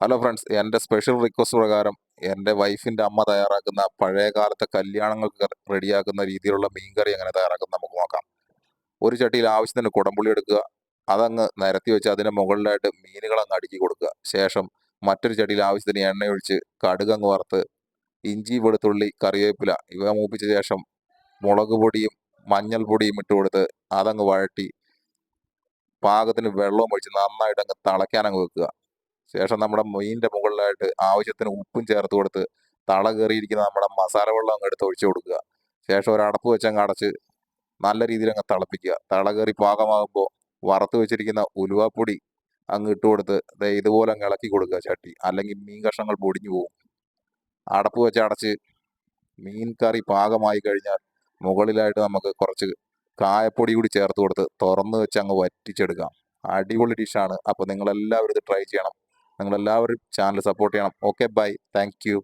Hello friends, എൻ്റെ special request പ്രകാരം എൻ്റെ വൈഫിൻ്റെ അമ്മ തയ്യാറാക്കുന്ന പഴയ കാലത്തെ കല്യാണങ്ങൾക്ക് റെഡിയാക്കുന്ന രീതിയിലുള്ള മീൻകറി എങ്ങനെ തയ്യാറാക്കുന്നത് നമുക്ക് നോക്കാം. ഒരു ചട്ടിയിൽ ആവശ്യത്തിന് കുടംപുളി എടുക്കുക. അതങ്ങ് നിരത്തി വെച്ച് അതിന് മുകളിലായിട്ട് മീനുകൾ അങ്ങ് അടുക്കി കൊടുക്കുക. ശേഷം മറ്റൊരു ചട്ടിയിൽ ആവശ്യത്തിന് എണ്ണയൊഴിച്ച് കടുക് അങ്ങ് വറുത്ത് ഇഞ്ചി, വെളുത്തുള്ളി, കറിവേപ്പില ഇവ മൂപ്പിച്ച ശേഷം മുളക് പൊടിയും മഞ്ഞൾപ്പൊടിയും ഇട്ട് കൊടുത്ത് അതങ്ങ് വഴറ്റി പാകത്തിന് വെള്ളവും ഒഴിച്ച് നന്നായിട്ട് അങ്ങ് തിളയ്ക്കാനങ്ങ് വെക്കുക. ശേഷം നമ്മുടെ മീനിൻ്റെ മുകളിലായിട്ട് ആവശ്യത്തിന് ഉപ്പും ചേർത്ത് കൊടുത്ത് തള കയറിയിരിക്കുന്ന നമ്മുടെ മസാല വെള്ളം അങ്ങ് എടുത്ത് ഒഴിച്ചു കൊടുക്കുക. ശേഷം ഒരു അടപ്പ് വെച്ചങ്ങ് അടച്ച് നല്ല രീതിയിൽ അങ്ങ് തിളപ്പിക്കുക. തള കയറി പാകമാകുമ്പോൾ വറുത്ത് വെച്ചിരിക്കുന്ന ഉലുവാപ്പൊടി അങ്ങ് ഇട്ട് കൊടുത്ത് ദേ ഇതുപോലെ അങ്ങ് ഇളക്കി കൊടുക്കുക ചട്ടി, അല്ലെങ്കിൽ മീൻ കഷ്ണങ്ങൾ പൊടിഞ്ഞു പോകും. അടപ്പ് വെച്ച് അടച്ച് മീൻ കറി പാകമായി കഴിഞ്ഞാൽ മുകളിലായിട്ട് നമുക്ക് കുറച്ച് കായപ്പൊടി കൂടി ചേർത്ത് കൊടുത്ത് തുറന്ന് വെച്ച് അങ്ങ് വറ്റിച്ചെടുക്കാം. അടിപൊളി ഡിഷാണ്. അപ്പോൾ നിങ്ങളെല്ലാവരും ഇത് ട്രൈ ചെയ്യണം. നിങ്ങളെല്ലാവരും ചാനൽ സപ്പോർട്ട് ചെയ്യണം. Okay, bye, thank U.